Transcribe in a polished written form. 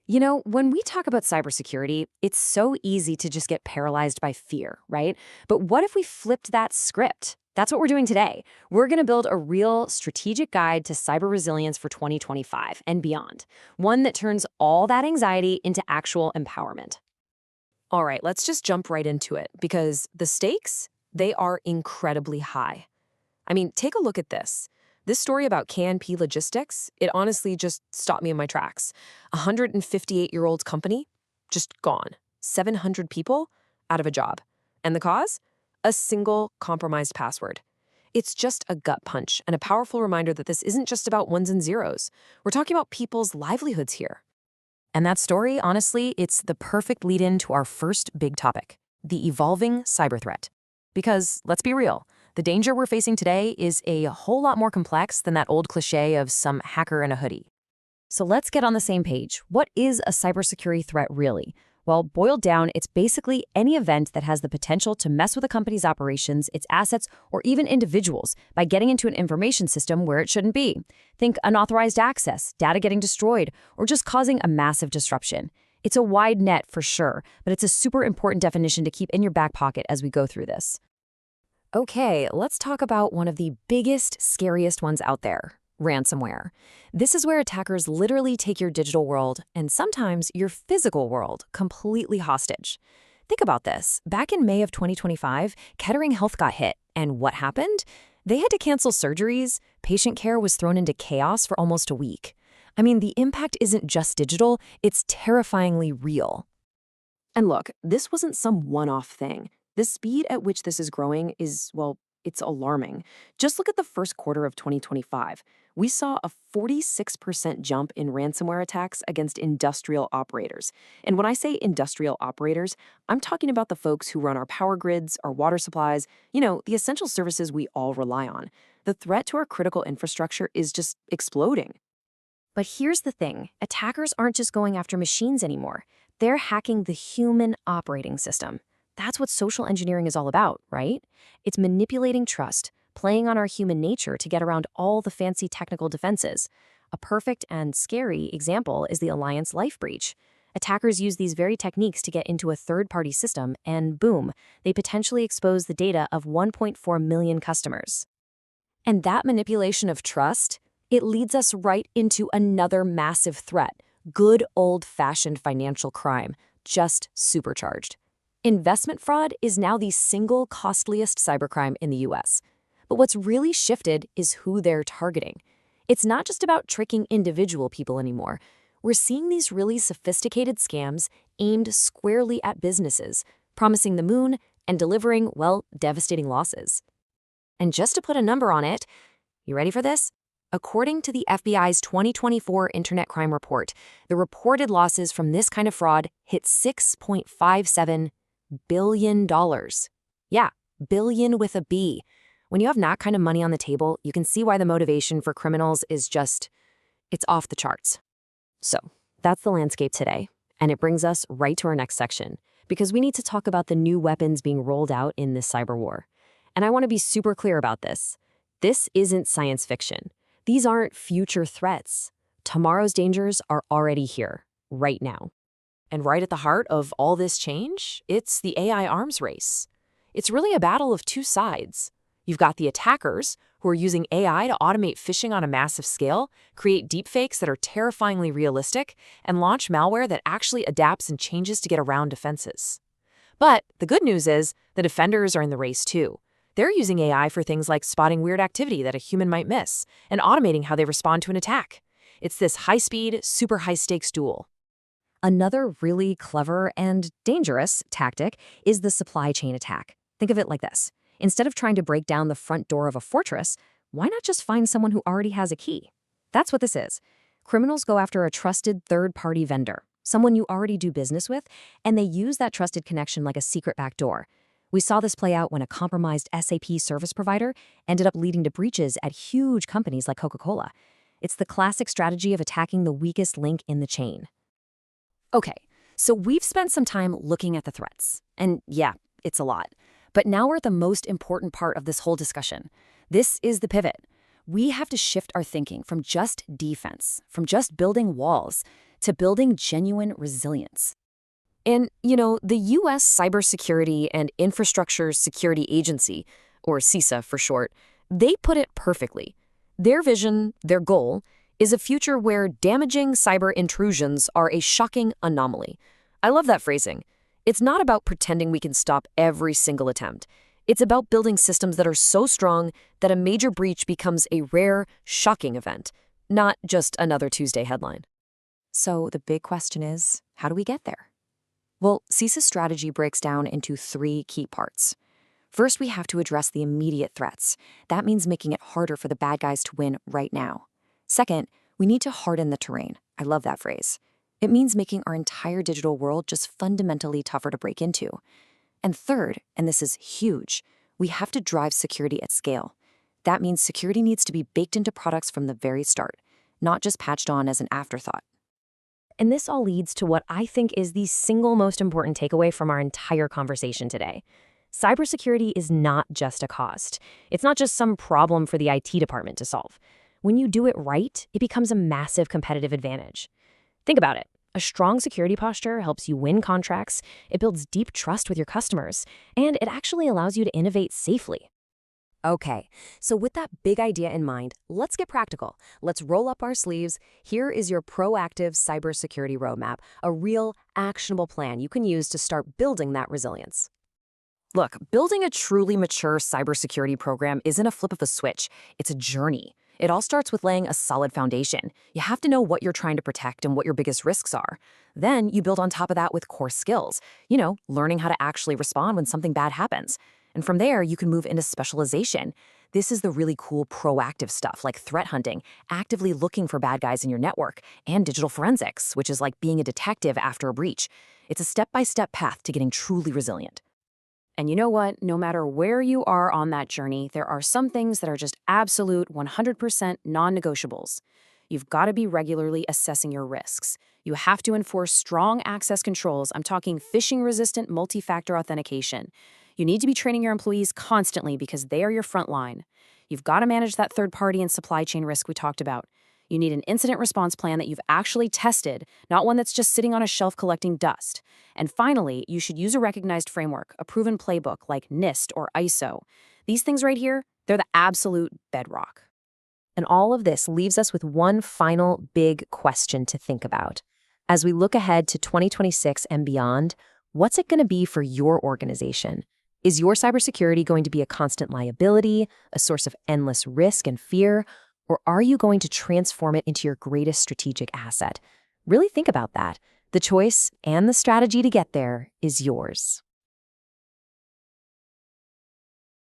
You know, when we talk about cybersecurity, it's so easy to just get paralyzed by fear, right? But what if we flipped that script? That's what we're doing today. We're going to build a real strategic guide to cyber resilience for 2025 and beyond, one that turns all that anxiety into actual empowerment. All right, let's just jump right into it because the stakes, they are incredibly high. I mean, take a look at this. This story about KNP Logistics, it honestly just stopped me in my tracks. A 158-year-old company, just gone. 700 people out of a job. And the cause? A single compromised password. It's just a gut punch and a powerful reminder that this isn't just about ones and zeros. We're talking about people's livelihoods here. And that story, honestly, it's the perfect lead-in to our first big topic, the evolving cyber threat. Because, let's be real, the danger we're facing today is a whole lot more complex than that old cliche of some hacker in a hoodie. So let's get on the same page. What is a cybersecurity threat really? Well, boiled down, it's basically any event that has the potential to mess with a company's operations, its assets, or even individuals by getting into an information system where it shouldn't be. Think unauthorized access, data getting destroyed, or just causing a massive disruption. It's a wide net for sure, but it's a super important definition to keep in your back pocket as we go through this. Okay, let's talk about one of the biggest, scariest ones out there, ransomware. This is where attackers literally take your digital world and sometimes your physical world completely hostage. Think about this. Back in May of 2025, Kettering Health got hit, and what happened? They had to cancel surgeries, patient care was thrown into chaos for almost a week. I mean, the impact isn't just digital, it's terrifyingly real. And look, this wasn't some one-off thing. The speed at which this is growing is, well, it's alarming. Just look at the first quarter of 2025. We saw a 46% jump in ransomware attacks against industrial operators. And when I say industrial operators, I'm talking about the folks who run our power grids, our water supplies, the essential services we all rely on. The threat to our critical infrastructure is just exploding. But here's the thing, attackers aren't just going after machines anymore. They're hacking the human operating system. That's what social engineering is all about, right? It's manipulating trust, playing on our human nature to get around all the fancy technical defenses. A perfect and scary example is the Alliance Life breach. Attackers use these very techniques to get into a third-party system, and boom, they potentially expose the data of 1.4 million customers. And that manipulation of trust, it leads us right into another massive threat, good old-fashioned financial crime, just supercharged. Investment fraud is now the single costliest cybercrime in the US. But what's really shifted is who they're targeting. It's not just about tricking individual people anymore. We're seeing these really sophisticated scams aimed squarely at businesses, promising the moon and delivering, well, devastating losses. And just to put a number on it, you ready for this? According to the FBI's 2024 Internet Crime Report, the reported losses from this kind of fraud hit $6.57 billion. Yeah, billion with a B. When you have that kind of money on the table, you can see why the motivation for criminals is just, it's off the charts. So, that's the landscape today, and it brings us right to our next section, because we need to talk about the new weapons being rolled out in this cyber war. And I want to be super clear about this. This isn't science fiction. These aren't future threats. Tomorrow's dangers are already here, right now. And right at the heart of all this change, it's the AI arms race. It's really a battle of two sides. You've got the attackers, who are using AI to automate phishing on a massive scale, create deepfakes that are terrifyingly realistic, and launch malware that actually adapts and changes to get around defenses. But the good news is the defenders are in the race too. They're using AI for things like spotting weird activity that a human might miss and automating how they respond to an attack. It's this high-speed, super high-stakes duel. Another really clever and dangerous tactic is the supply chain attack. Think of it like this. Instead of trying to break down the front door of a fortress, why not just find someone who already has a key? That's what this is. Criminals go after a trusted third-party vendor, someone you already do business with, and they use that trusted connection like a secret backdoor. We saw this play out when a compromised SAP service provider ended up leading to breaches at huge companies like Coca-Cola. It's the classic strategy of attacking the weakest link in the chain. Okay, so we've spent some time looking at the threats. And yeah, it's a lot. But now we're at the most important part of this whole discussion. This is the pivot. We have to shift our thinking from just defense, from just building walls, to building genuine resilience. And, the U.S. Cybersecurity and Infrastructure Security Agency, or CISA for short, they put it perfectly. Their vision, their goal, is a future where damaging cyber intrusions are a shocking anomaly. I love that phrasing. It's not about pretending we can stop every single attempt. It's about building systems that are so strong that a major breach becomes a rare, shocking event, not just another Tuesday headline. So the big question is, how do we get there? Well, CISA's strategy breaks down into 3 key parts. First, we have to address the immediate threats. That means making it harder for the bad guys to win right now. Second, we need to harden the terrain. I love that phrase. It means making our entire digital world just fundamentally tougher to break into. And third, and this is huge, we have to drive security at scale. That means security needs to be baked into products from the very start, not just patched on as an afterthought. And this all leads to what I think is the single most important takeaway from our entire conversation today. Cybersecurity is not just a cost. It's not just some problem for the IT department to solve. When you do it right, it becomes a massive competitive advantage. Think about it. A strong security posture helps you win contracts, it builds deep trust with your customers, and it actually allows you to innovate safely. Okay, so with that big idea in mind, let's get practical. Let's roll up our sleeves. Here is your proactive cybersecurity roadmap, a real, actionable plan you can use to start building that resilience. Look, building a truly mature cybersecurity program isn't a flip of a switch. It's a journey. It all starts with laying a solid foundation. You have to know what you're trying to protect and what your biggest risks are. Then you build on top of that with core skills, learning how to actually respond when something bad happens. And from there, you can move into specialization. This is the really cool proactive stuff like threat hunting, actively looking for bad guys in your network, and digital forensics, which is like being a detective after a breach. It's a step-by-step path to getting truly resilient. And you know what? No matter where you are on that journey, there are some things that are just absolute 100% non-negotiables. You've got to be regularly assessing your risks. You have to enforce strong access controls. I'm talking phishing-resistant multi-factor authentication. You need to be training your employees constantly because they are your front line. You've got to manage that third-party and supply chain risk we talked about. You need an incident response plan that you've actually tested, not one that's just sitting on a shelf collecting dust. And finally, you should use a recognized framework, a proven playbook like NIST or ISO. These things right here, they're the absolute bedrock. And all of this leaves us with one final big question to think about. As we look ahead to 2026 and beyond, what's it going to be for your organization? Is your cybersecurity going to be a constant liability, a source of endless risk and fear, or are you going to transform it into your greatest strategic asset? Really think about that. The choice and the strategy to get there is yours.